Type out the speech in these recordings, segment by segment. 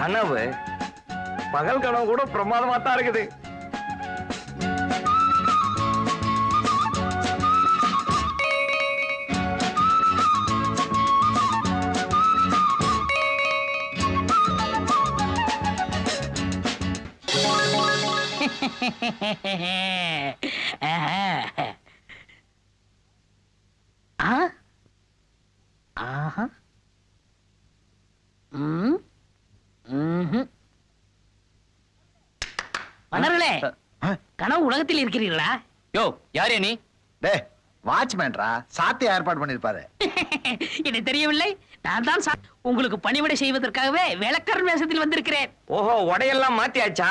கனவு பகல் கனவு கூட பிரமாதமா தான் இருக்குது. மன்னர்களே, கனவு உலகத்தில் இருக்கிறீர்களா? யோ, யாரே நீ? டே வாட்ச்மேன்ரா, சாத்தியா ஏற்பாடு பண்ணிருப்பாரு. எனக்கு தெரியவில்லை. நான் தான் உங்களுக்கு பணிவிடை செய்வதற்காகவே வேலைக்காரன் வேஷத்தில் வந்திருக்கிறேன். ஓஹோ, உடையெல்லாம் மாத்தியாச்சா?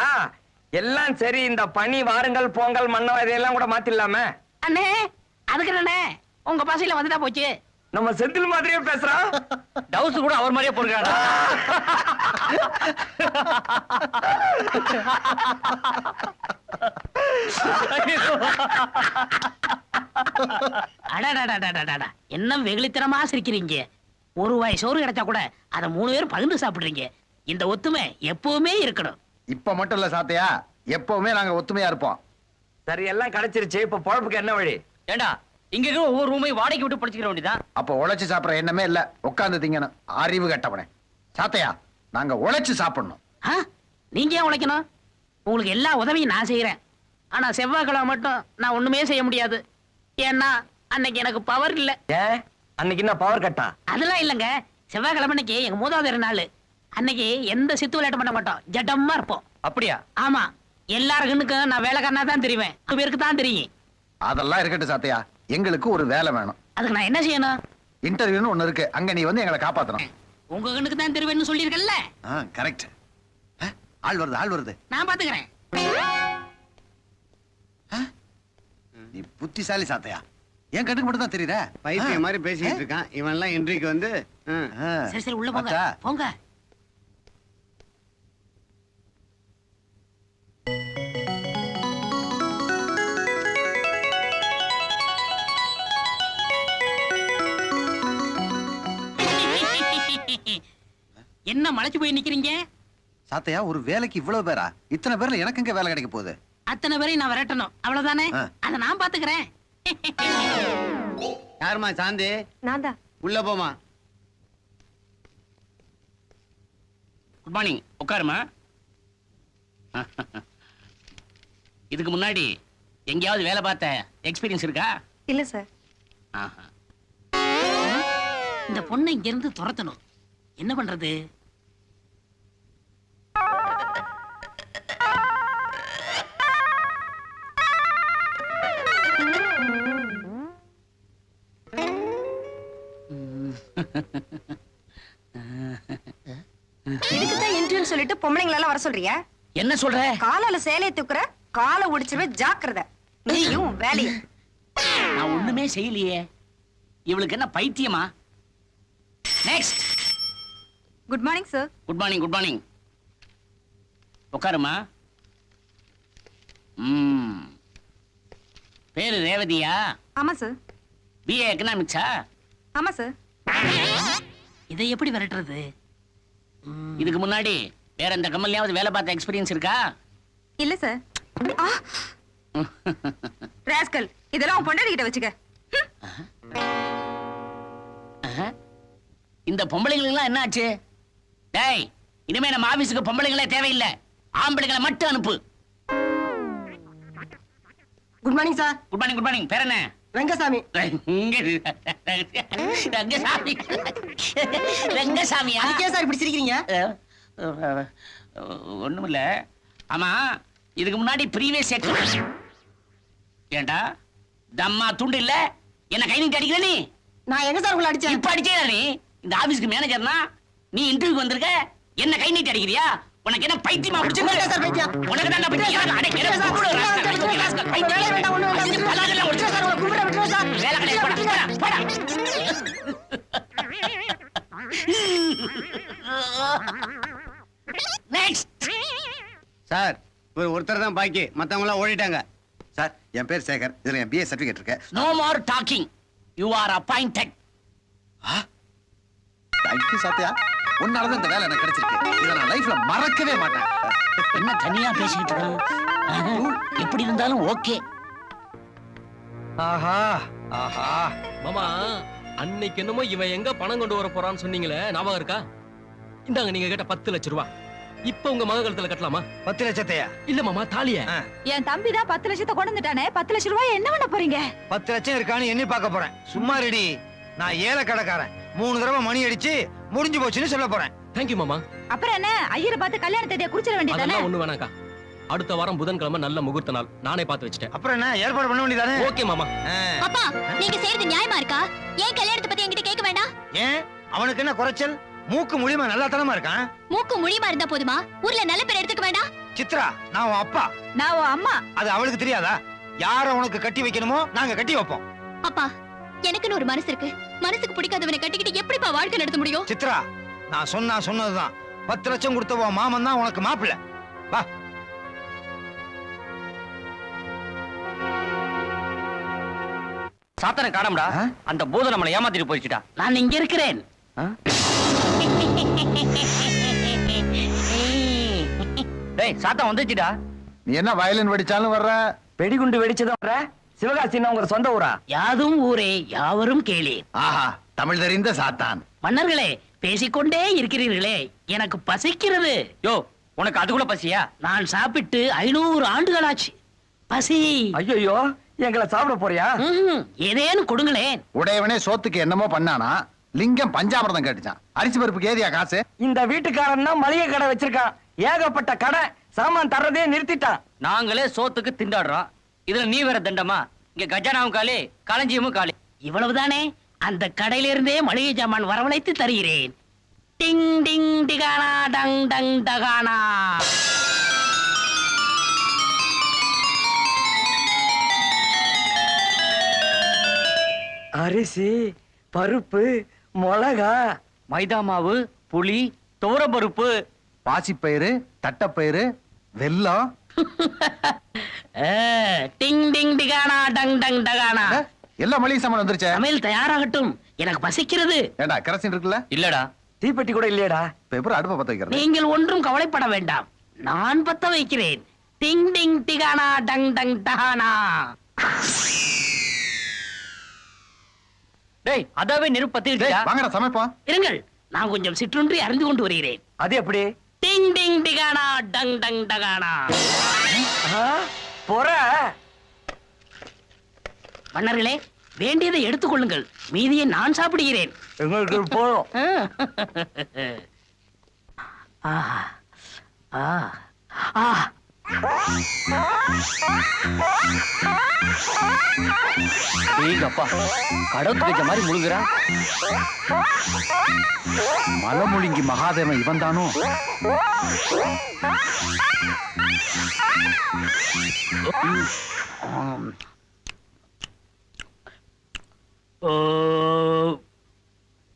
எல்லாம் சரி, இந்த பனி வாருங்கள் பொங்கல் மன்னவ இதெல்லாம் கூட மாத்திடலாமே. அண்ணே, அதுக்கு என்னண்ணே, உங்க பாசையில வந்துட்டா போச்சு. நம்ம செந்தில் மாதிரியே பேசுறான். டவுஸ் கூட அவர் மாதிரியே போடுறாடா. என்ன வெகுளித்தனமா சிரிக்கிறீங்க? ஒரு வாய் சோறு கிடைச்சா கூட அதை 3 பேரும் பகிர்ந்து சாப்பிடுறீங்க. இந்த ஒத்துமை எப்பவுமே இருக்கணும். இப்ப மட்டும் இல்ல சாத்தையா, எப்பவுமே நாங்க ஒத்துமையா இருப்போம். சரி, எல்லாம் கிடைச்சிருச்சு. இப்ப பொழப்புக்கு என்ன வழி? ஏண்டா, இங்க இருக்கிற ஒவ்வொரு ரூமையும் வாடகைக்கு விட்டு படிச்சுக்கிற வேண்டியதான். அப்ப உழைச்சு சாப்பிடுற எண்ணமே இல்ல, உட்கார்ந்து திங்கணும். அறிவு கட்டவனே. சாத்தையா, நாங்க உழைச்சு சாப்பிடணும். நீங்க ஏன் உழைக்கணும்? உங்களுக்கு எல்லா உதவியும் நான் செய்யறேன். ஆனா செவ்வாய்க்கிழமை மட்டும் நான் ஒண்ணுமே செய்ய முடியாது. ஏன்னா அன்னைக்கு எனக்கு பவர் இல்ல. ஏன் அன்னைக்கு என்ன பவர் கட்டா? அதெல்லாம் இல்லங்க. செவ்வாய்க்கிழமை அன்னைக்கு எங்க மூதாதையர் நாள். அன்னைக்கு எந்த சித்து விளையாட்டு பண்ண மாட்டோம், ஜடமா இருப்போம். அப்படியா? ஆமா, எல்லாருக்கும் நான் வேலைக்காரனா தான் தெரிவேன். 2 பேருக்கு தான் தெரியும். அதெல்லாம் இருக்கட்டும் சாத்தையா, எங்களுக்கு ஒரு வேலை வேணும். அதுக்கு நான் என்ன செய்யணும்? இன்டர்வியூன்னு ஒண்ணு இருக்கு, அங்க நீ வந்து எங்களை காப்பாத்தணும். உங்க கண்ணுக்கு தான் தெரிவேன்னு சொல்லியிருக்கல. கரெக்ட். ஆள் வருது, ஆள் வருது. நான் பாத்துக்கிறேன். நீ புத்திசாலி சாத்தையா, என் கண்ணுக்கு மட்டும் தான் தெரியுற. பைத்தியம் மாதிரி பேசிட்டு இருக்கான் இவன் எல்லாம். இன்றைக்கு வந்து சரி சரி, உள்ள போங்க போங்க. என்ன மலைச்சு போய் நிக்கிறீங்க? சாத்தையா, ஒரு வேலைக்கு இவ்வளவு பேரா? இத்தனை பேர்ல எனக்கு எங்க வேலை கிடைக்க போகுது? அத்தனை பேரையும் நான் விரட்டணும், அவ்வளவுதானே? அத நான் பாத்துக்கிறேன். யாருமா சாந்தி? நான் தான். உள்ள போமா. Good morning. உட்காருமா. இதுக்கு முன்னாடி எங்கேயாவது வேலை பார்த்த எக்ஸ்பீரியன்ஸ் இருக்கா? இல்ல சார். இந்த பொண்ணை இங்க இருந்து துரத்தணும். என்ன பண்றது? இதுக்குதான் இன்டர்வியூ சொல்லிட்டு பொம்பளைங்கள எல்லாம் வர சொல்றியா? என்ன சொல்ற? காலால சேலைய தூக்குற, காலை ஒடிச்சிருவே, ஜாக்கிரதை. நீயும் வேலையும். நான் ஒண்ணுமே செய்யலையே. இவளுக்கு என்ன பைத்தியமா? Next. Good morning sir. Good morning. Good morning. உட்காருமா. பேரு ரேவதியா? ஆமா சார். பிஏ எக்கனாமிக்ஸா? ஆமா சார். இதை எப்படி விரட்டுறது? இதுக்கு முன்னாடி வேற எந்த கம்பெனியாவது வேலை பார்த்த எக்ஸ்பீரியன்ஸ் இருக்கா? இல்ல சார். ராஸ்கல், இதெல்லாம் உன் பொண்டாட்டி கிட்ட வச்சுக்க. இந்த பொம்பளைங்களுக்கு என்ன ஆச்சு? டேய், இனிமே நம்ம ஆபீஸுக்கு பொம்பளைங்களே தேவையில்லை, ஆம்பளைங்களை மட்டும் அனுப்பு. Good morning sir. Good morning. Good morning. பேர் என்ன? ரங்கசாமி. ரங்கசாமி. ரங்கசாமி. அதுக்கே சார் இப்படி சிரிக்கிறீங்க? ஒண்ணுமில்ல. ஆமா, இதுக்கு முன்னாடி ப்ரீவியஸ் ஏண்டா தம்மா துண்டு இல்ல, என்ன கை நீட்டி அடிக்கிற நீ? நான் எங்க சார் உங்களை அடிச்சேன்? இப்ப அடிச்சே நீ இந்த ஆபீஸ்க்கு மேனேஜர்னா, நீ இன்டர்வியூக்கு வந்திருக்க, என்ன கை நீட்டி அடிக்கிறியா? உனக்கு என்ன பைத்தியமா பிடிச்சிருக்கு? சார் பைத்தியம். உனக்கு தான் பைத்தியம். அட கேளு, கூப்பிடு ராஸ்கல். பைத்தியம் வேண்டாம், ஒண்ணு வேண்டாம். அலாதெல்லாம் ஒண்ணு சார், உங்களை கூப்பிட விட்டுறேன் சார். வேலை கிடையாது, போடா. நெக்ஸ்ட். சார், ஒருத்தர் தான் பாக்கி, மத்தவங்க எல்லாம் ஓடிட்டாங்க. சார், என் பேர் சேகர். இதுல என் பிஏ சர்டிபிகேட் இருக்கு. No more talking. You are appointed. Thank you Sathaiya. உன்னாலதான் இந்த வேலை எனக்கு கிடைச்சிருக்கு. இதை நான் லைஃப்ல மறக்கவே மாட்டேன். என்ன தனியா பேசிக்கிட்டு இருக்கான்? எப்படி இருந்தாலும் ஓகே. ஆஹா ஆஹா. மாமா அன்னைக்கு என்னமோ இவன் எங்க பணம் கொண்டு வர போறான்னு சொன்னீங்களே, ஞாபகம் இருக்கா? இந்தாங்க நீங்க கேட்ட 10 லட்சம் ரூபாய். இப்ப உங்க மக கழுத்துல கட்டலாமா? 10 லட்சத்தையா? இல்ல மாமா, தாலிய. என் தம்பி தான் 10 லட்சத்தை கொண்டு வந்துட்டானே. 10 லட்சம் ரூபாய் என்ன பண்ண போறீங்க? 10 லட்சம் இருக்கான்னு எண்ணி பார்க்க போறேன். சும்மா ரெடி. நான் ஏழை கடைக்காரன். 3 தடவை மணி அடிச்சு முடிஞ்சு போச்சுன்னு சொல்ல போறேன். தேங்க்யூ மாமா. அப்புறம் என்ன, ஐயரை பார்த்து கல்யாண தேதியை குறிச்சிட வேண்டியதானே? அதெல்லாம் ஒண்ணு வேணாக்கா. அடுத்த வாரம் புதன்கிழமை நல்ல முகூர்த்த நாள். நானே பார்த்து வச்சிட்டேன். அப்புறம் என்ன ஏற்பாடு பண்ண வேண்டியதானே? ஓகே மாமா. அப்பா, நீங்க செய்யறது நியாயமா இருக்கா? ஏன் கல்யாணத்தை பத்தி என்கிட்ட கேட்க வேண்டாம்? ஏன் அவனுக்கு என்ன குறைச்சல்? மூக்கு முழிமா நல்லா தனமா இருக்கான். மூக்கு முழியமா இருந்தா போதுமா? ஊர்ல நல்ல பேர் எடுத்துக்க வேண்டாம்? சித்ரா, நான் உன் அப்பா. நான் உன் அம்மா. அது அவளுக்கு தெரியாதா? யார உனக்கு கட்டி வைக்கணுமோ நாங்க கட்டி வைப்போம். அப்பா, எனக்குன்னு ஒரு மனசு இருக்கு. மனசுக்கு பிடிக்காதவனை கட்டிக்கிட்டு எப்படிப்பா வாழ்க்கை நடத்த முடியும்? சித்ரா, நான் சொன்னதுதான். 10 லட்சம் கொடுத்த உன் மாமன் தான் உனக்கு மாப்பிள்ளை. வா. சாத்தனை காணம்டா. அந்த பூதம் நம்மளை ஏமாத்திட்டு போயிடுச்சுடா. நான் இங்க இருக்கிறேன். டேய், சாத்தன் வந்துச்சுடா. நீ என்ன வயலின் வெடிச்சாலும் வர்ற? வெடிகுண்டு வெடிச்சதும் வர. சிவகாசின்னா உங்க சொந்த ஊரா? யாதும் ஊரே யாவரும் கேளீர். ஆஹா, தமிழ் தெரிந்த சாத்தான். மன்னர்களே, பேசிக்கொண்டே இருக்கிறீர்களே, எனக்கு பசிக்கிறது. யோ, உனக்கு அது கூட பசியா? நான் சாப்பிட்டு 500 ஆண்டுகளாச்சு. பசி. ஐயோ, எங்களை சாப்பிட போறியா? ஏதேனும் கொடுங்களேன். உடையவனே சோத்துக்கு என்னமோ பண்ணானா, லிங்கம் பஞ்சாமிரதம் கேட்டுச்சான். அரிசி பருப்புக்கு ஏதியா காசு? இந்த வீட்டுக்காரன் தான் மளிகை கடை வச்சிருக்கான். ஏகப்பட்ட கடை, சாமான் தர்றதே நிறுத்திட்டான். நாங்களே சோத்துக்கு திண்டாடுறோம். இதுல நீ வேற தண்டமா? இங்க கஜானாவும் காலி, களஞ்சியமும் காலி. இவ்வளவுதானே? அந்த கடையிலிருந்தே மளிகை ஜாமான் வரவழைத்து தருகிறேன். டிங் டிங் டிகானா டங் டங் டகானா. அரிசி, பருப்பு, மிளகா, மைதா மாவு, புளி, துவரம்பருப்பு, பாசிப்பயிறு, தட்டப்பயிறு, வெல்லம். டிங் டிங் டிகானா டங் டங் டகானா. எல்லா மளிகை சாமான் வந்துருச்சே. சமையல் தயாராகட்டும், எனக்கு பசிக்கிறது. ஏண்டா கரசின் இருக்குல்ல? இல்லடா. தீப்பெட்டி கூட இல்லையடா. பேப்பர் அடுப்ப பத்த வைக்கிறது. நீங்கள் ஒன்றும் கவலைப்பட வேண்டாம், நான் பத்த வைக்கிறேன். டிங் டிங் டிகானா டங் டங் டகானா. டேய், அதாவே நெருப்பத்திருச்சா? வாங்கடா சமைப்போம். இருங்கள், நான் கொஞ்சம் சிற்றுண்டி அறிந்து கொண்டு வருகிறேன். அது எப்படி? டிங் டிங் டிகானா டங் டங் டகானா. பொற. மன்னர்களே, வேண்டியதை எடுத்துக்கொள்ளுங்கள், மீதியை நான் சாப்பிடுகிறேன். எங்களுக்கு போதும். ஆ ஆ ஆ. ஏங்கப்பா, கடவுள் கஜ மாதிரி முழுங்குறான். மலமுழுங்கி மகாதேவன் இவன் தானோ? ஓ,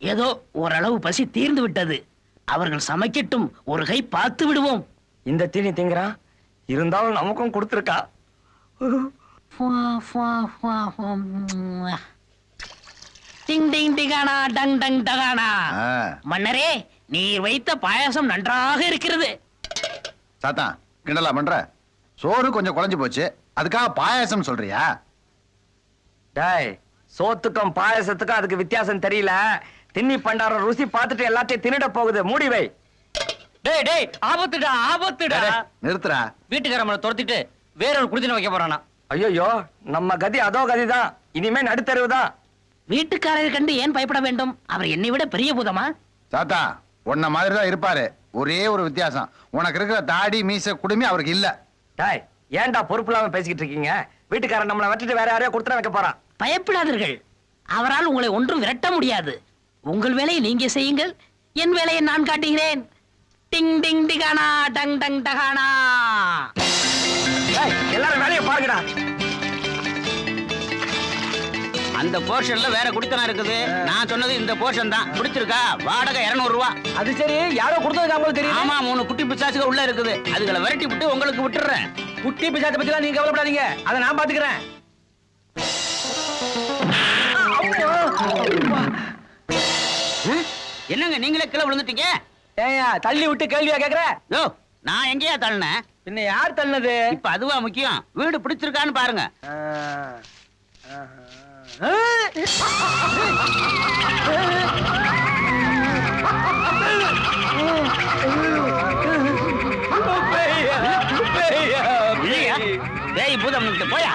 ஏதோ ஓரளவு பசி தீர்ந்து விட்டது. அவர்கள் சமைக்கட்டும், ஒரு கை பார்த்து விடுவோம். இந்த தீனி திங்கிறான், இருந்தாலும் நமக்கும் கொடுத்துருக்கா. டிங் டிங் டிகானா டங் டங் டகானா. ஆ. மன்னரே, நீர் வைத்த பாயாசம் நன்றாக இருக்கிறது. சாத்தான் கிண்டலா பண்ற? சோறு கொஞ்சம் குழஞ்சு போச்சு, அதுக்காக பாயாசம் சொல்றியா? டேய், சோத்துக்கும் பாயசத்துக்கும் அதுக்கு வித்தியாசம் தெரியல. திண்ணி பண்டார ருசி பார்த்துட்டு எல்லாத்தையும் தின்னுட போகுது. மூடி வை. டேய் டேய், ஆபத்துடா ஆபத்துடா. நிறுத்துறா. வீட்டுக்காரம்மளை துரத்திட்டு வேற ஒரு குடித்தன வைக்க போறானா? ஐயோ, நம்ம கதி அதோ கதிதான். இனிமே நடுத்தருவுதான். வீட்டுக்காரரை கண்டு ஏன் பயப்பட வேண்டும்? அவர் என்னை விட பெரிய பூதமா? சாத்தா உன்ன மாதிரி தான் இருப்பாரு. ஒரே ஒரு வித்தியாசம், உனக்கு இருக்கிற தாடி மீச குடுமி அவருக்கு இல்ல. டேய், ஏன்டா பொறுப்பு இல்லாம பேசிக்கிட்டு இருக்கீங்க? வீட்டுக்காரன் நம்மளை விட்டுட்டு வேற யாரையோ கொடுத்துட வைக்க போறான். பயப்படாதீர்கள், அவரால் உங்களை ஒன்றும் விரட்ட முடியாது. உங்கள் வேலையை நீங்க செய்யுங்கள், என் வேலையை நான் காட்டுகிறேன். டிங் டிங் டிகானா டங் டங் டகானா. டேய், எல்லாரும் வேலையை பாருங்கடா. அந்த போர்ஷன்ல வேற குடித்தனம் இருக்குது. நான் சொன்னது இந்த போர்ஷன் தான். பிடிச்சிருக்கா? வாடகை 200 ரூபாய். அது சரி, யாரோ கொடுத்ததுக்கு அவங்களுக்கு தெரியும். ஆமா, 3 குட்டி பிசாசுக உள்ள இருக்குது. அதுகளை விரட்டி விட்டு உங்களுக்கு விட்டுறேன். குட்டி பிசாச்சை பத்திலாம் நீங்க கவலைப்படாதீங்க, அதை நான் பாத்துக்கிறேன். என்னங்க நீங்களே கீழே விழுந்துட்டீங்க? ஏயா தள்ளி விட்டு கேள்வியா கேக்குற? யோ நான் எங்கேயா தள்ளினேன்? பின்ன யார் தள்ளது? இப்ப அதுவா முக்கியம். வீடு பிடிச்சிருக்கான்னு பாருங்க. இல்லையா? டேய் பூதம் நிமிட்டு போயா.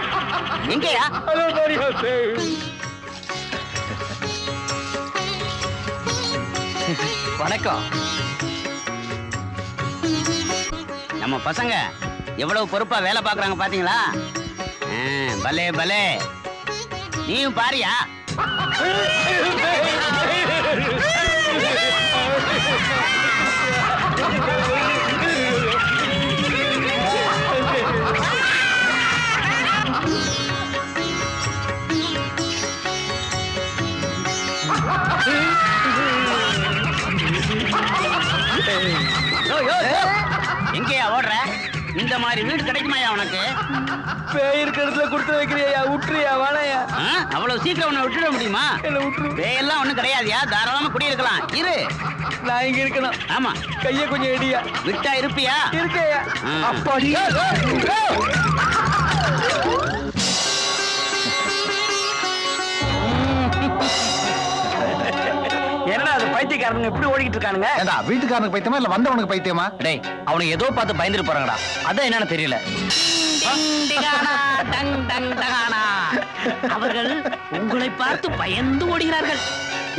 எங்கயா? வணக்கம். நம்ம பசங்க எவ்வளவு பொறுப்பா வேலை பாக்குறாங்க பாத்தீங்களா? பலே பலே. நீயும் பாரியா? எங்கேயா ஓடுற? இந்த மாதிரி வீடு கிடைக்குமாயா உனக்கு? பேய் இருக்கிறதுல கொடுத்து வைக்கிறியா? விட்டுறியா? வாழையா? அவ்வளவு சீக்கிரம் உன்னை விட்டுட முடியுமா? பேயெல்லாம் ஒண்ணும் கிடையாதுயா. தாராளமா குடியிருக்கலாம். இரு. நான் இங்க இருக்கணும். ஆமா. கைய கொஞ்சம் எடியா. விட்டா இருப்பியா? இருக்கேயா? அப்பாடி. என்னடா அது பைத்தியக்காரனுங்க இப்படி ஓடிக்கிட்டு இருக்கானுங்க? ஏண்டா வீட்டுக்காரனுக்கு பைத்தியமா இல்ல வந்தவனுக்கு பைத்தியமா? டேய் அவனுக்கு ஏதோ பார்த்து பயந்துட்டு போறாங்கடா. அதான் என்னன்னு தெரியல. அவர்கள் உங்களை பார்த்து பயந்து ஓடுகிறார்கள்.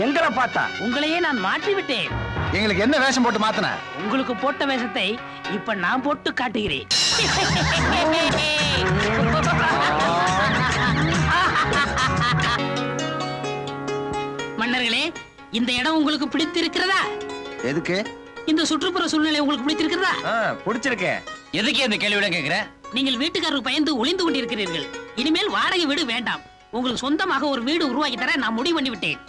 எங்களை பார்த்தா? உங்களையே நான் மாற்றி விட்டேன். எங்களுக்கு என்ன வேஷம் போட்டு மாத்தின? உங்களுக்கு போட்ட வேஷத்தை இப்ப நான் போட்டு காட்டுகிறேன். மன்னர்களே, இந்த இடம் உங்களுக்கு பிடித்திருக்கிறதா? எதுக்கு? இந்த சுற்றுப்புற சூழ்நிலை உங்களுக்கு பிடித்திருக்கிறதா? பிடிச்சிருக்கேன். எதுக்கு இந்த கேள்வியோட கேக்குற? நீங்கள் வீட்டுக்காரருக்கு பயந்து ஒளிந்து கொண்டிருக்கிறீர்கள். இனிமேல் வாடகை வீடு வேண்டாம். உங்களுக்கு சொந்தமாக ஒரு வீடு உருவாக்கி தர நான் முடிவு பண்ணி விட்டேன்.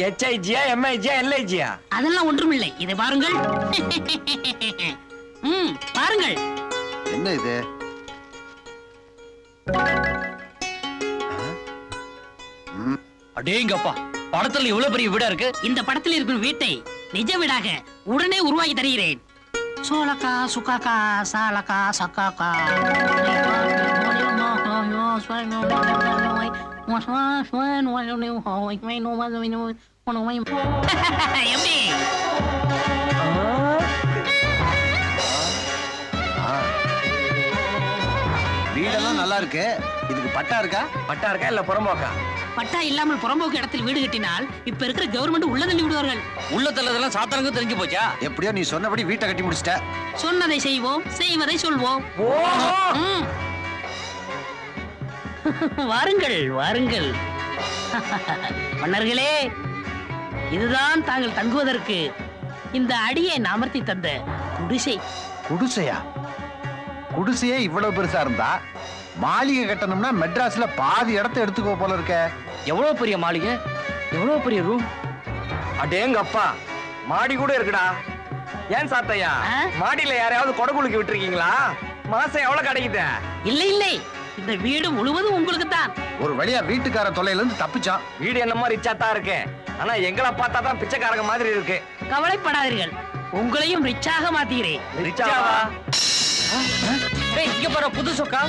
HIGயா MIGயா LIGயா? அதெல்லாம் ஒன்றுமில்லை. இதை பாருங்கள். பாருங்கள். என்ன இது? அடேங்கப்பா, படத்துல இவ்வளவு பெரிய வீடா இருக்கு. இந்த படத்தில் இருக்கும் வீட்டை நிஜ வீடாக உடனே உருவாக்கி தருகிறேன். சோலக்கா சுக்காக்கா சாலக்கா சக்காக்கா. எப்படி? வீடெல்லாம் நல்லா இருக்கு. இதுக்கு பட்டா இருக்கா? பட்டா இருக்கா இல்ல புறம்போக்கா? பட்டா இல்லாமல் புறம்போக்கு இடத்தில் வீடு கட்டினால் இப்ப இருக்கிற கவர்மெண்ட் உள்ள தள்ளி விடுவார்கள். உள்ள தள்ளதெல்லாம் சாத்தானுக்கு தெரிஞ்சு போச்சா? எப்படியோ நீ சொன்னபடி வீட்டை கட்டி முடிச்சிட்ட. சொன்னதை செய்வோம், செய்வதை சொல்வோம். ம். வாருங்கள் வாருங்கள். மன்னர்களே, இதுதான் தாங்கள் தங்குவதற்கு இந்த அடியை அமர்த்தி தந்த குடிசை. குடிசையா? குடிசையே இவ்வளவு பெருசா இருந்தா மாளிகை கட்டணும்னா மெட்ராஸ்ல பாதி இடத்தை எடுத்துக்கோ போல இருக்க. எவ்வளவு பெரிய மாளிகை, எவ்வளவு பெரிய ரூம். அடேங்கப்பா, மாடி கூட இருக்குடா. ஏன் சாத்தையா, மாடியில யாரையாவது கொடகுலுக்கு விட்டுருக்கீங்களா? மாசம் எவ்வளவு கிடைக்குது? இல்லை இல்லை, இந்த வீடு முழுவதும் உங்களுக்கு தான். ஒரு வழியா வீட்டுக்கார தொல்லையில இருந்து தப்பிச்சான். வீடு என்னமோ ரிச்சா தான் இருக்கு. ஆனா எங்களை பார்த்தா தான் பிச்சைக்காரங்க மாதிரி இருக்கு. கவலைப்படாதீர்கள், உங்களையும் ரிச்சாக மாத்துகிறேன். ரிச்சாவா? இங்க பாரு, புது சொக்கா.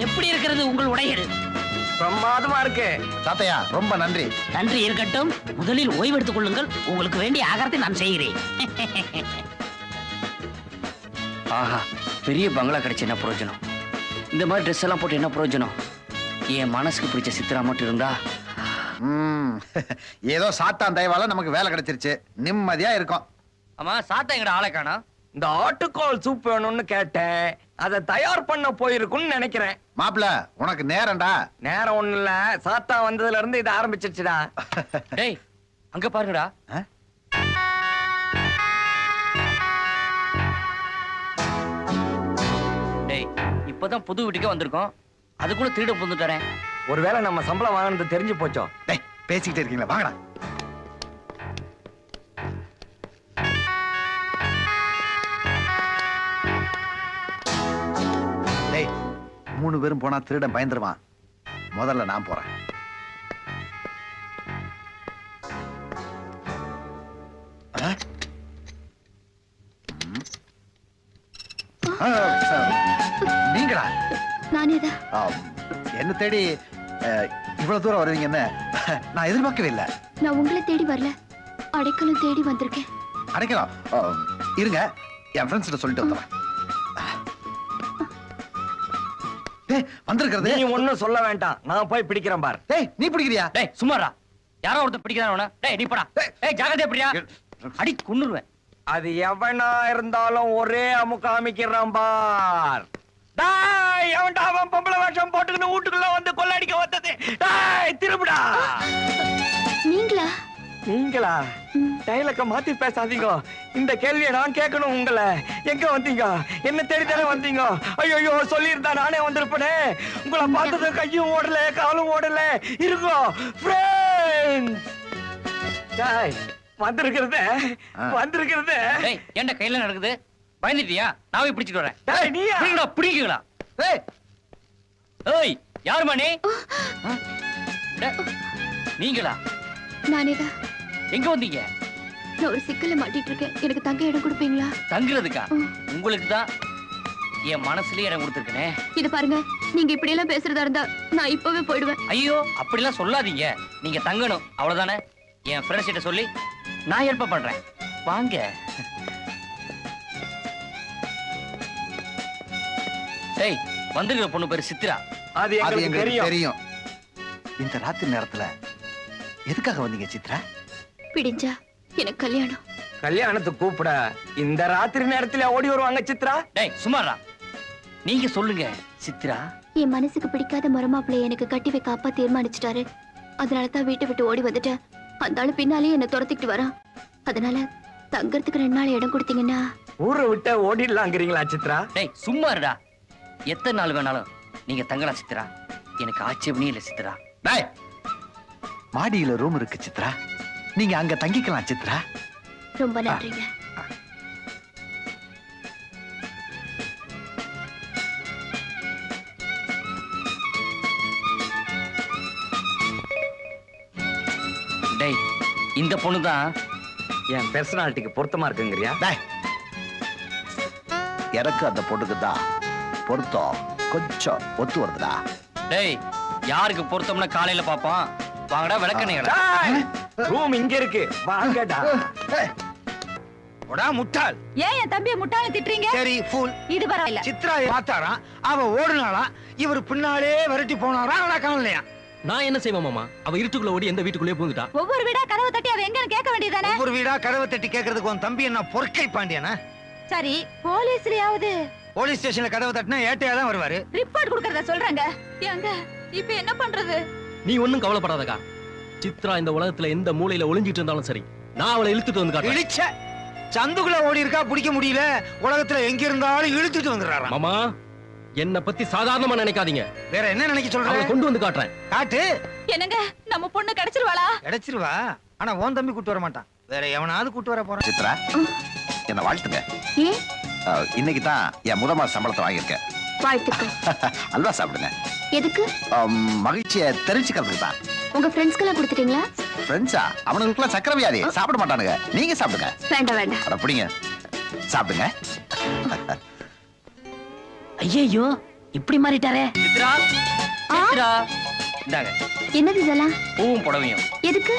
எப்படி இருக்கிறது உங்கள் உடைகள்? பிரமாதமா இருக்கு. தாத்தையா ரொம்ப நன்றி. நன்றி இருக்கட்டும். முதலில் ஓய்வு எடுத்துக் கொள்ளுங்கள். உங்களுக்கு வேண்டிய ஆகாரத்தை நான் செய்கிறேன். ஆஹா, பெரிய பங்களா கிடைச்சு என்ன பிரயோஜனம்? இந்த மாதிரி ட்ரெஸ் எல்லாம் போட்டு என்ன பிரயோஜனம்? என் மனசுக்கு பிடிச்ச சித்திரா மட்டும் இருந்தா. ஏதோ சாத்தான் தயவால நமக்கு வேலை கிடைச்சிருச்சு, நிம்மதியா இருக்கும். ஆமா, சாத்தா எங்கட ஆளை காணா. இந்த ஆட்டுக்கால் சூப் வேணும்னு கேட்டேன். அதை தயார் பண்ண போயிருக்குன்னு நினைக்கிறேன். மாப்பிள்ள, உனக்கு நேரம்டா. நேரம் ஒண்ணு இல்ல, சாத்தா வந்ததுல இருந்து இது ஆரம்பிச்சிருச்சுடா. டேய், அங்க பாருங்கடா. டேய், இப்பதான் புது வீட்டுக்கே வந்திருக்கோம், அதுக்குள்ள திருட புந்துட்டறேன். ஒருவேளை நம்ம சம்பளம் வாங்கினது தெரிஞ்சு போச்சோ? டேய், பேசிக்கிட்டே இருக்கீங்களா? வாங்கடா. டேய், 3 பேரும் போனா திருடன் பயந்துருவான். முதல்ல நான் போறேன். சார், நீங்களா? நானேதான். என்ன தேடி இவ்வளவு தூரம் வருவீங்கன்னு நான் எதிர்பார்க்கவே இல்லை. நான் உங்களை தேடி வரல, அடைக்கலம் தேடி வந்திருக்கேன். அடைக்கலாம். இருங்க, என் ஃப்ரெண்ட்ஸ் சொல்லிட்டு வந்துடுறேன். வந்திருக்கிறது. நீ ஒண்ணும் சொல்ல வேண்டாம், நான் போய் பிடிக்கிறேன் பார். டேய், நீ பிடிக்கிறியா? டேய் சும்மாடா, யாரோ ஒருத்தர் பிடிக்கிறான். டேய் நீ போடா. டேய் ஜாகிரதையா பிடியா, அடி கொன்னுருவேன். அது எவனா இருந்தாலும் ஒரே அமுக்க அமைக்கிறான் பார். டேய், எவன்டா அவன் பொம்பளை வேஷம் போட்டுக்கின்னு வீட்டுக்குள்ள வந்து கொள்ளடிக்க வந்தது? டேய், திரும்புடா. நீங்களா? நீங்களா? டைலக்க மாத்தி பேசாதீங்க. இந்த கேள்வியை நான் கேட்கணும் உங்களை. எங்க வந்தீங்க? என்ன தேடித்தானே வந்தீங்க? ஐயோ, சொல்லியிருந்தா நானே வந்திருப்பேனே. உங்களை பார்த்தது கையும் ஓடல, காலும் ஓடல. இருக்கோ ஃப்ரெண்ட்ஸ். டேய், வந்திருக்கிறது. டேய் என்ன கையில நடக்குது? பயந்துட்டியா? நான் போய் பிடிச்சிட்டு வரேன். டேய், நீயா? பிடிக்கீங்களா? ஏய், ஏய் யாருமா நீ? நீங்களா? நானேதான். எங்க வந்தீங்க? நான் ஒரு சிக்கல்ல மாட்டிட்டு இருக்கேன், எனக்கு தங்க இடம் கொடுப்பீங்களா? தங்குறதுக்கா? உங்களுக்கு தான் என் மனசுலயே இடம் கொடுத்துருக்கனே. இது பாருங்க, நீங்க இப்படி எல்லாம் பேசுறதா இருந்தா நான் இப்பவே போயிடுவேன். ஐயோ அப்படிலாம் சொல்லாதீங்க. நீங்க தங்கணும் அவ்வளவுதானே. என் ஃப்ரெண்ட்ஸ் கிட்ட சொல்லி நான் ஹெல்ப் பண்றேன். வாங்க. டேய் வந்திருக்கிற பொண்ணு பேரு சித்ரா. அது அது எங்களுக்கு எங்களுக்கு தெரியும். தெரியும். இந்த ராத்திரி நேரத்துல எதுக்காக வந்தீங்க சித்ரா? பிடிஞ்சா எனக்கு கல்யாணம். கல்யாணத்துக்கு கூப்பிட இந்த ராத்திரி நேரத்துல ஓடி வருவாங்க சித்ரா? டேய் சும்மாடா, நீங்க சொல்லுங்க சித்ரா. என் மனசுக்கு பிடிக்காத மருமாப்பிள்ளை எனக்கு கட்டி வைக்க அப்பா தீர்மானிச்சிட்டாரு. அதனாலதான் வீட்டை விட்டு ஓடி வந்துட்டேன். அந்த ஆளு பின்னாலே என்ன துரத்திக்கிட்டு வரான். அதனால தங்கறதுக்கு 2 நாள் இடம் கொடுத்தீங்கன்னா. ஊரை விட்டு ஓடிடலாங்கிறீங்களா சித்ரா? டேய் சும்மா இருடா. எத்தனை நாள் வேணாலும் நீங்க தங்கலாம் சித்ரா. எனக்கு ஆட்சேபனே இல்ல சித்ரா. டேய், மாடியில ரூம் இருக்கு சித்ரா, நீங்க அங்க தங்கிக்கலாம் சித்ரா. ரொம்ப நன்றிங்க. டேய் இந்த பொண்ணு தான் என் பெர்சனாலிட்டிக்கு பொருத்தமா இருக்குங்கிறியா? டேய், எனக்கு அந்த பொண்ணுக்கு தான் பொருத்தம் கொஞ்சம் ஒத்து வருதுடா. டேய் யாருக்கு பொருத்தம்னா காலையில பாப்போம். வாங்கடா விளக்கணையடா. ரூம் இங்க இருக்கு, வாங்கடா. போடா முட்டாள். ஏன் என் தம்பியை முட்டாள திட்டுறீங்க? சரி ஃபூல். இது பரவாயில்ல. சித்ரா பார்த்தாராம், அவ ஓடுனாலாம், இவர் பின்னாலே விரட்டி போனாரா? ஆனா காணலையா? நான் என்ன செய்வேன் மாமா? அவ இருட்டுக்குள்ள ஓடி எந்த வீட்டுக்குள்ளே பூந்துட்டா. ஒவ்வொரு வீடா கதவை தட்டி அவ எங்கன்னு கேட்க வேண்டியதானே? ஒவ்வொரு வீடா கதவை தட்டி கேட்கறதுக்கு உன் தம்பி என்ன பொற்கை பாண்டியனா? சரி, போலீஸ்லயாவது போலீஸ் ஸ்டேஷன்ல கதவை தட்டினா ஏட்டையா தான் வருவாரு. ரிப்போர்ட் கொடுக்கறத சொல்றாங்க. ஏங்க இப்ப என்ன பண்றது? நீ ஒண்ணும் கவலைப்படாதக்கா. சித்ரா இந்த உலகத்துல எந்த மூலையில ஒளிஞ்சிட்டு இருந்தாலும் சரி, நான் அவளை இழுத்துட்டு வந்து காட்டுறேன். இழிச்ச சந்துக்குள்ள ஓடி இருக்கா, பிடிக்க முடியல. உலகத்துல எங்க இருந்தாலும் இழுத்துட்டு வந்துடுறாராம். மாமா என்ன பத்தி சாதாரணமா நினைக்காதீங்க. வேற என்ன நினைக்க அவளை சொல்ற? கொண்டு வந்து காட்டுறேன். காட்டு. என்னங்க நம்ம பொண்ணு கிடைச்சிருவாளா? கிடைச்சிருவா. ஆனா உன் தம்பி கூட்டு வர மாட்டான். வேற எவனாவது கூட்டு வர போறான். சித்ரா, என்ன வாழ்த்துங்க. ஏன்? இன்னைக்கு தான் என் முதல் மாச சம்பளத்தை வாங்கியிருக்கேன். வாழ்த்துக்கள். அல்வா சாப்பிடுங்க. எதுக்கு? மகிழ்ச்சியை தெரிஞ்சுக்கிறதுக்கு தான். உங்க ஃப்ரெண்ட்ஸ்க்கெல்லாம் கொடுத்துட்டீங்களா? ஃப்ரெண்ட்ஸா? அவனுக்குலாம் சக்கரை வியாதி, சாப்பிட மாட்டானுங்க. நீங்க சாப்பிடுங்க. வேண்டாம் வேண்டாம். அட பிடிங்க, சாப்பிடுங்க. ஐயோ இப்படி மாறிட்டாரே. சித்ரா சித்ரா இந்தாங்க என்னது இதெல்லாம்? பூவும் புடவையும். எதுக்கு?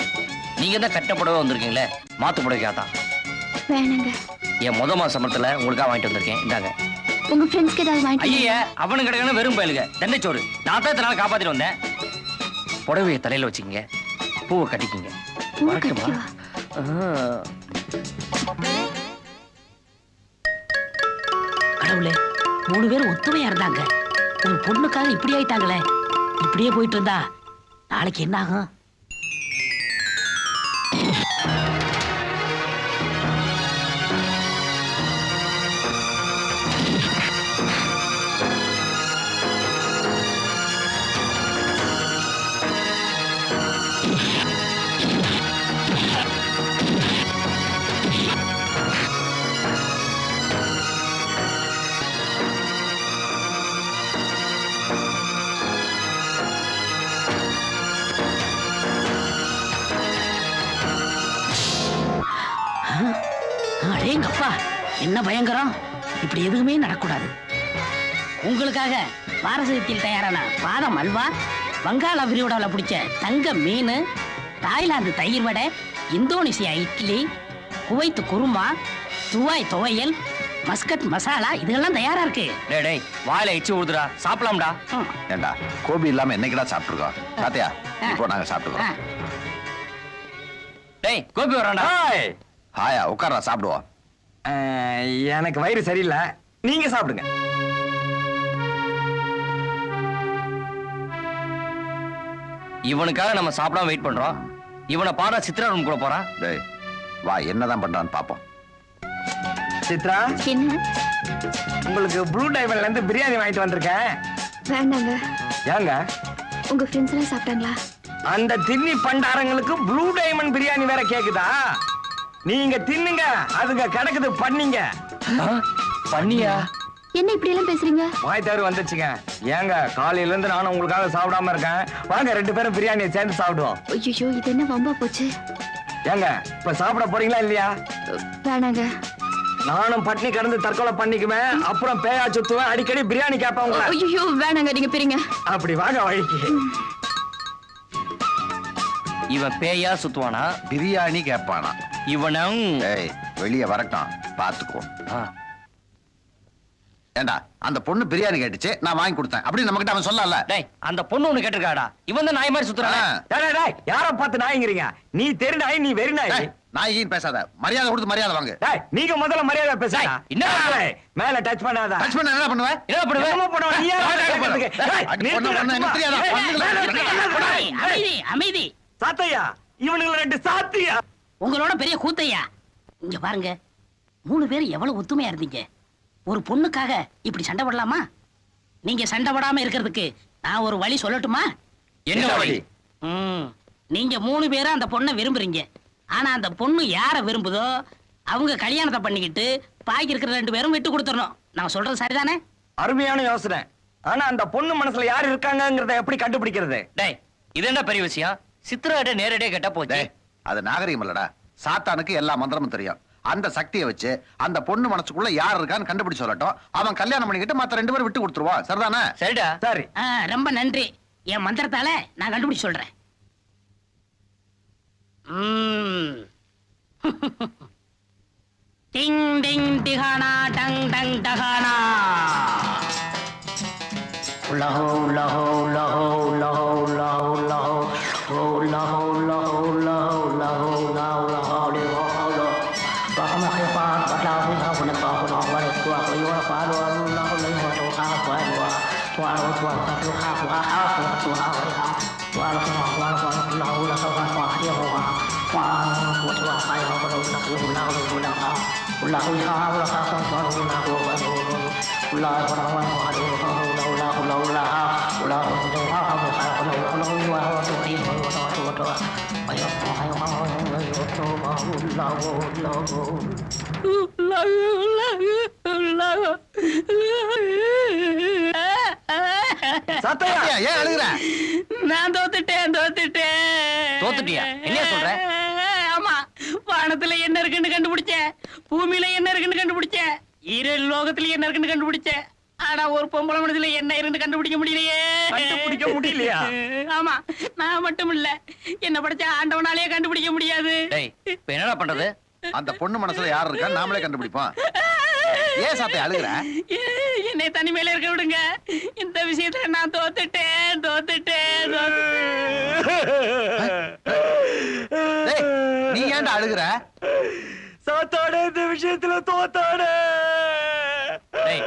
நீங்க தான் கட்ட புடவை வந்திருக்கீங்களே, மாத்து புடவைக்காதான். வேணாங்க. என் முத மாச சம்பளத்துல உங்களுக்காக வாங்கிட்டு வந்திருக்கேன். இந்தாங்க. உங்க ஃப்ரெண்ட்ஸ்க்கு ஏதாவது வாங்கிட்டு ஐயா அவனு கிடைக்கணும் வெறும் பயலுங்க தண்டைச்சோறு. நான் தான் இத்தனை நாள் காப்பாத்திட்டு வந்தேன். புடவையை தலையில வச்சுக்கங்க, பூவை கட்டிக்கிங்க. பூ வரட்டுமா? கட்டிக்கவா? கடவுளே, 3 பேரும் ஒத்துமையா இருந்தாங்க. ஒரு பொண்ணுக்காக இப்படி ஆயிட்டாங்களே. இப்படியே போயிட்டு இருந்தா நாளைக்கு என்ன ஆகும்? அடேங்கப்பா, என்ன பயங்கரம்! இப்படி எதுவுமே நடக்கூடாது. உங்களுக்காக பாரசீகத்தில் தயாரான பாதம் அல்வா, வங்காள விரிகுடாவில் பிடிச்ச தங்க மீன், தாய்லாந்து தயிர் vada, Indonesia idli, Kuwait kurma, Dubai துவையல், மஸ்கட் மசாலா இதெல்லாம் தயாரா இருக்கு. டேய் டேய் வாயில எச்சி ஊதுடா, சாப்பிடலாம்டா. ஏண்டா கோபி இல்லாம என்னைக்குடா சாப்பிட்டுருக்கோம்? சாத்தியா இப்போ நாங்க சாப்பிட்டுக்கோம். டேய் கோபி வரான்டா. ஹாயா உட்கார்றா சாப்பிடுவோம். எனக்கு வயிறு சரியில்லை, நீங்க சாப்பிடுங்க. இவனுக்காக நம்ம சாப்பிடாம வெயிட் பண்றோம். இவனை பாடா சித்ரா ரூம் கூட போறான். டேய் வா என்னதான் பண்றான்னு பாப்போம். சித்ரா, என்ன? உங்களுக்கு ப்ளூ டைமண்ட்ல இருந்து பிரியாணி வாங்கிட்டு வந்திருக்கேன். வேண்டாங்க. ஏங்க? உங்க ஃப்ரெண்ட்ஸ் எல்லாம் சாப்பிட்டாங்களா? அந்த தின்னி பண்டாரங்களுக்கு ப்ளூ டைமண்ட் பிரியாணி வேற கேக்குதா? நீங்க தின்னுங்க, அதுங்க கிடக்குது பண்ணீங்க. பண்ணியா? என்ன இப்படி எல்லாம் பேசுறீங்க? வாய் தவறு வந்துச்சுங்க. ஏங்க காலையில இருந்து நானும் உங்களுக்காக சாப்பிடாம இருக்கேன். வாங்க 2 பேரும் பிரியாணியை சேர்ந்து சாப்பிடுவோம். ஐயோ இது என்ன வம்பா போச்சு. ஏங்க இப்ப சாப்பிட போறீங்களா இல்லையா? வேணாங்க. நானும் பட்னி கிடந்து தற்கொலை பண்ணிக்குவேன், அப்புறம் பேயா சுத்துவேன், அடிக்கடி பிரியாணி கேட்பேன் உங்களை. ஐயோ வேணாங்க, நீங்க பிரிங்க. அப்படி வாங்க வழிக்கு. இவன் பேயா சுத்துவானா? பிரியாணி கேட்பானா? இவனும் ஏய் வெளியே வரட்டும் பாத்துக்கோ. ஏண்டா அந்த பொண்ணு பிரியாணி கேட்டுச்சு, நான் வாங்கி கொடுத்தேன் அப்படி நம்மகிட்ட அவன் சொல்லல. டேய் அந்த பொண்ணு ஒண்ணு கேட்டிருக்காடா, இவன் தான் நாய் மாதிரி சுத்துறானே. டேய், டேய், யார பார்த்து நாய்ங்கிறீங்க? நீ தெரு நாய், நீ வெறி நாய். நாயின் பேசாத, மரியாதை கொடுத்து மரியாதை வாங்க. டேய், நீங்க முதல்ல மரியாதை பேசுங்க. டேய், என்ன? டேய், மேல டச் பண்ணாத. டச் பண்ண என்ன பண்ணுவ? என்ன பண்ணுவ? என்னமோ பண்ணுவ, நீ யார் டேய், கேட்கறதுக்கு? டேய், அடி பொண்ணு, நிறுத்துடா, பொண்ணு, சும்மா. நிறுத்தியாடா, ஏய், பண்ணுங்களா? மேல நிறுத்துடா, ஏய், அமைதி அமைதி. சாத்தையா, இவனுங்க 2 சாத்தியா. உங்களோட பெரிய கூத்தையா. இங்க பாருங்க, 3 பேரும் எவ்வளவு ஒத்துமையா இருந்தீங்க. ஒரு பொண்ணுக்காக இப்படி சண்டை போடலாமா? நீங்க சண்டை போடாம இருக்கிறதுக்கு நான் ஒரு வழி சொல்லட்டுமா? என்ன வழி? நீங்க 3 பேரும் அந்த பொண்ணை விரும்புறீங்க. ஆனா அந்த பொண்ணு யார விரும்புதோ அவங்க கல்யாணத்தை பண்ணிக்கிட்டு பாக்கி இருக்கிற 2 பேரும் விட்டு கொடுத்துடணும். நான் சொல்றது சரிதானே? அருமையான யோசனை. ஆனா அந்த பொண்ணு மனசுல யார் இருக்காங்கங்கறத எப்படி கண்டுபிடிக்கிறது? டேய் இது என்ன பெரிய விஷயம்? சித்ராட்ட நேரடியா கேட்டா போச்சு. டேய், அது நாகரிகம் இல்லடா. சாத்தானுக்கு எல்லா மந்திரமும் தெரியும். அந்த சக்தியை வச்சு அந்த பொண்ணு மனசுக்குள்ள யார் இருக்கான்னு கண்டுபிடிச்சு சொல்லட்டும். அவன் கல்யாணம் பண்ணிக்கிட்டு மத்த 2 பேரும் விட்டு கொடுத்துருவான். சரிதானே? சரிடா. சரி. ரொம்ப நன்றி. என் மந்திரத்தால நான் கண்டுபிடிச்சு சொல்றேன். டிங் டிங் டிகானா டங் டங் டகானா. லஹோ லஹோ லஹோ லஹோ லஹோ லஹோ லஹோ லஹோ லஹோ லஹோ லஹோ லஹோ லஹோ. சாத்தையா, ஏன் அழுகுற? நான் தோத்துட்டேன். தோத்துட்டியா? என்னையா சொல்ற? ஆமா, வானத்துல என்ன இருக்குன்னு கண்டுபிடிச்சேன், பூமியில என்ன இருக்குன்னு கண்டுபிடிச்சேன், லோகத்துல என்ன இருக்குன்னு கண்டுபிடிச்சேன். ஆனா ஒரு பொம்பளை மனசுல என்ன இருந்து கண்டுபிடிக்க முடியலையே. கண்டுபிடிக்க முடியலையா? ஆமா, நான் மட்டும் இல்ல, என்ன படிச்ச ஆண்டவனாலேயே கண்டுபிடிக்க முடியாது. டேய் இப்ப என்னடா பண்றது? அந்த பொண்ணு மனசுல யார் இருக்கான்னு நாமளே கண்டுபிடிப்போம். ஏன் சாத்தை அழுகுற? என்னை தனிமையில இருக்க விடுங்க. இந்த விஷயத்துல நான் தோத்துட்டேன். டேய், நீ ஏன்டா அழுகுற? சாத்தாடே, இந்த விஷயத்துல தோத்தாடே. டேய்